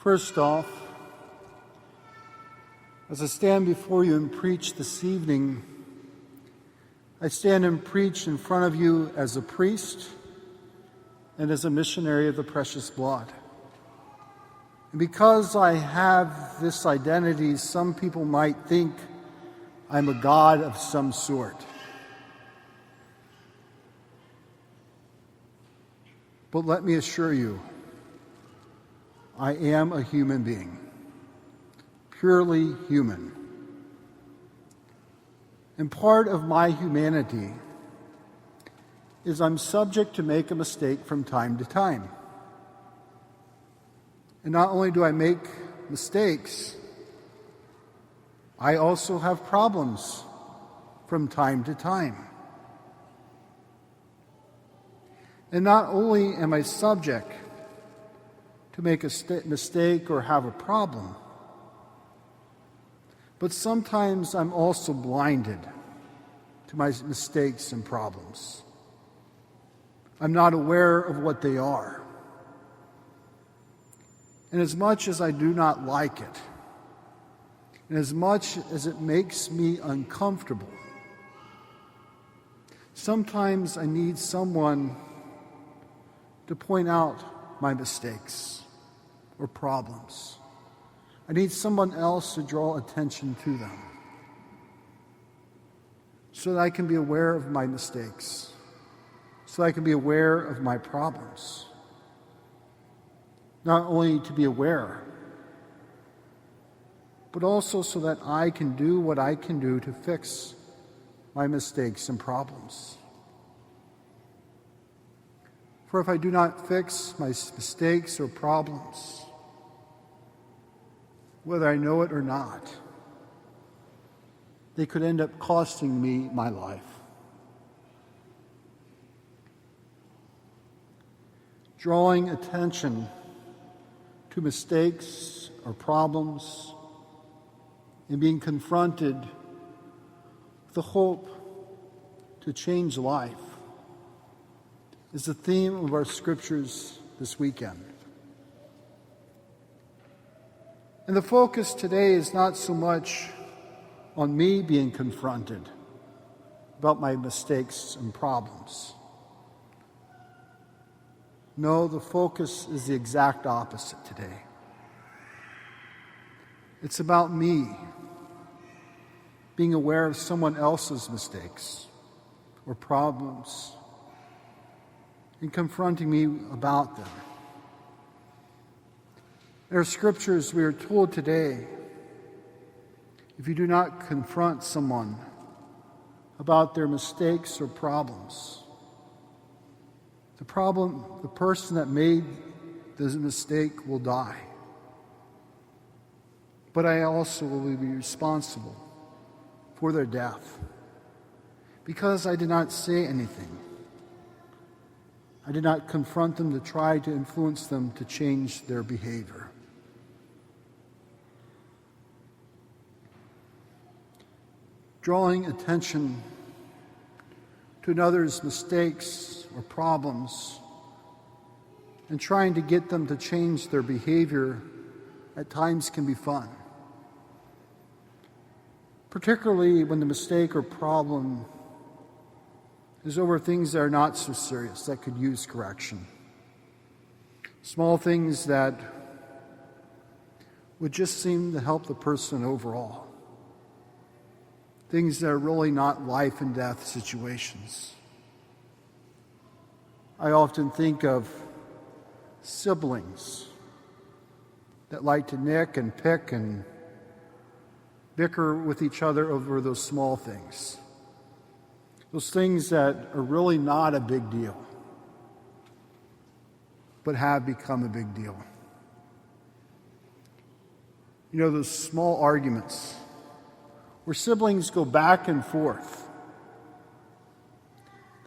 First off, as I stand before you and preach this evening, I stand and preach in front of you as a priest and as a missionary of the precious blood. And because I have this identity, some people might think I'm a god of some sort. But let me assure you, I am a human being, purely human. And part of my humanity is I'm subject to make a mistake from time to time. And not only do I make mistakes, I also have problems from time to time. And not only am I subject to make a mistake or have a problem, but sometimes I'm also blinded to my mistakes and problems. I'm not aware of what they are. And as much as I do not like it, and as much as it makes me uncomfortable, sometimes I need someone to point out my mistakes or problems. I need someone else to draw attention to them so that I can be aware of my mistakes, so that I can be aware of my problems. Not only to be aware, but also so that I can do what I can do to fix my mistakes and problems. For if I do not fix my mistakes or problems, whether I know it or not, they could end up costing me my life. Drawing attention to mistakes or problems and being confronted with the hope to change life is the theme of our scriptures this weekend. And the focus today is not so much on me being confronted about my mistakes and problems. No, the focus is the exact opposite today. It's about me being aware of someone else's mistakes or problems and confronting me about them. In our scriptures, we are told today, if you do not confront someone about their mistakes or problems, the person that made the mistake will die. But I also will be responsible for their death because I did not say anything. I did not confront them to try to influence them to change their behavior. Drawing attention to another's mistakes or problems and trying to get them to change their behavior at times can be fun, particularly when the mistake or problem is over things that are not so serious, that could use correction. Small things that would just seem to help the person overall. Things that are really not life and death situations. I often think of siblings that like to nick and pick and bicker with each other over those small things. Those things that are really not a big deal, but have become a big deal. You know, those small arguments where siblings go back and forth.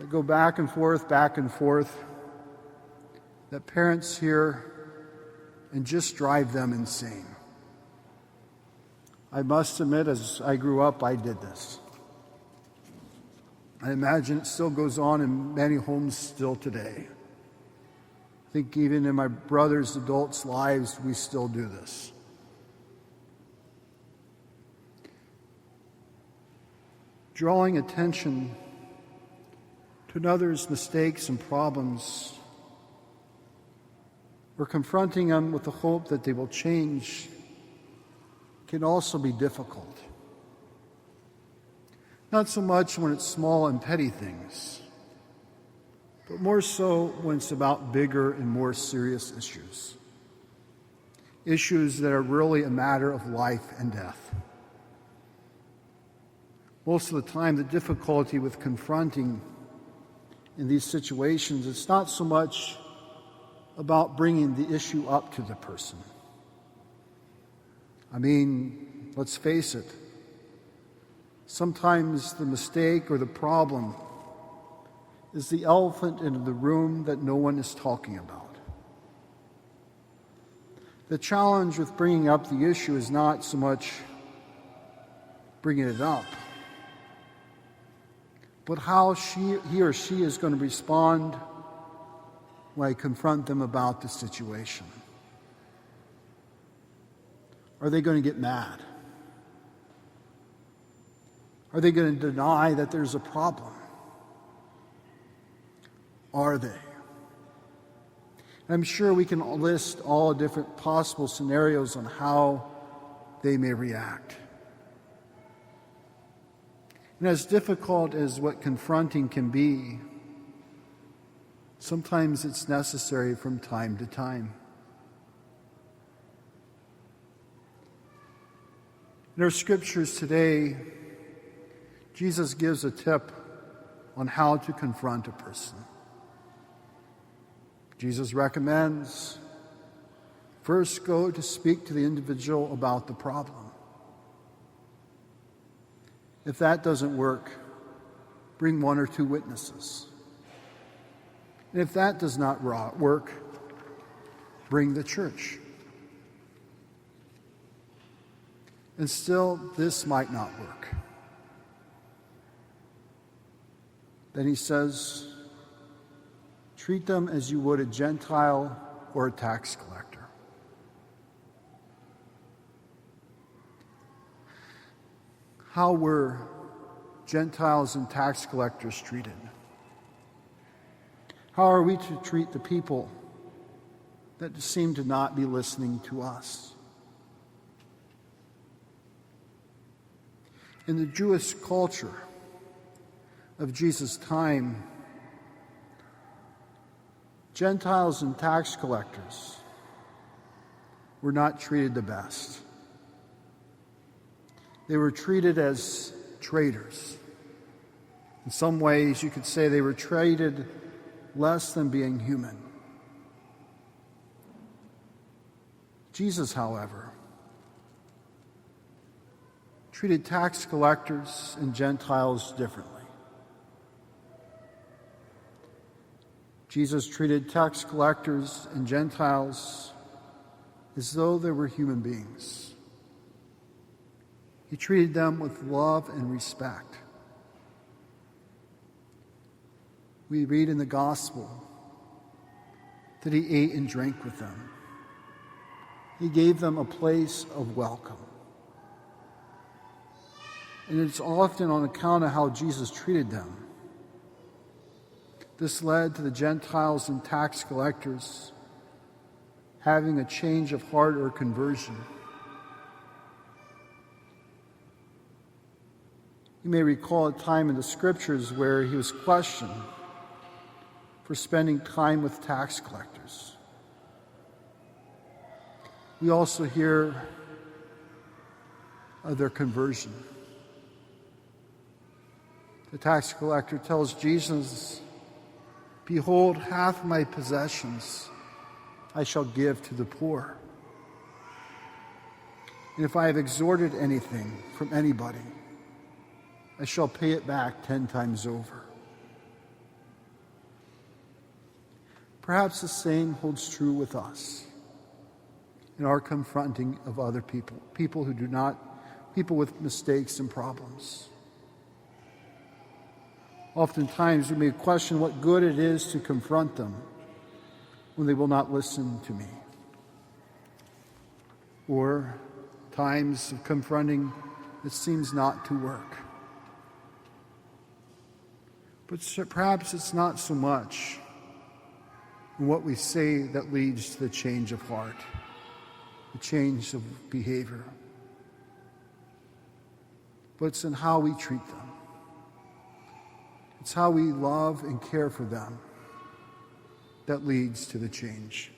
They go back and forth, that parents hear and just drive them insane. I must admit, as I grew up, I did this. I imagine it still goes on in many homes still today. think even in my brothers' adults' lives, we still do this. Drawing attention to another's mistakes and problems, or confronting them with the hope that they will change, can also be difficult. Not so much when it's small and petty things, but more so when it's about bigger and more serious issues. Issues that are really a matter of life and death. Most of the time, the difficulty with confronting in these situations, it's not so much about bringing the issue up to the person. I mean, let's face it, sometimes the mistake or the problem is the elephant in the room that no one is talking about. The challenge with bringing up the issue is not so much bringing it up, but how he or she is going to respond when I confront them about the situation. Are they going to get mad? Are they going to deny that there's a problem? Are they? I'm sure we can list all different possible scenarios on how they may react. And as difficult as what confronting can be, sometimes it's necessary from time to time. In our scriptures today, Jesus gives a tip on how to confront a person. Jesus recommends, first go to speak to the individual about the problem. If that doesn't work, bring one or two witnesses. And if that does not work, bring the church. And still, this might not work. Then he says, treat them as you would a Gentile or a tax collector. How were Gentiles and tax collectors treated? How are we to treat the people that seem to not be listening to us? In the Jewish culture of Jesus' time, Gentiles and tax collectors were not treated the best. They were treated as traitors. In some ways, you could say they were treated less than being human. Jesus, however, treated tax collectors and Gentiles differently. Jesus treated tax collectors and Gentiles as though they were human beings. He treated them with love and respect. We read in the gospel that he ate and drank with them. He gave them a place of welcome. And it's often on account of how Jesus treated them. This led to the Gentiles and tax collectors having a change of heart or conversion. You may recall a time in the scriptures where he was questioned for spending time with tax collectors. We also hear of their conversion. The tax collector tells Jesus, "Behold, half my possessions I shall give to the poor. And if I have extorted anything from anybody, I shall pay it back 10 times over." Perhaps the same holds true with us in our confronting of other people, people with mistakes and problems. Oftentimes we may question what good it is to confront them, when they will not listen to me. Or times of confronting it seems not to work. But perhaps it's not so much in what we say that leads to the change of heart, the change of behavior, but it's in how we treat them. It's how we love and care for them that leads to the change.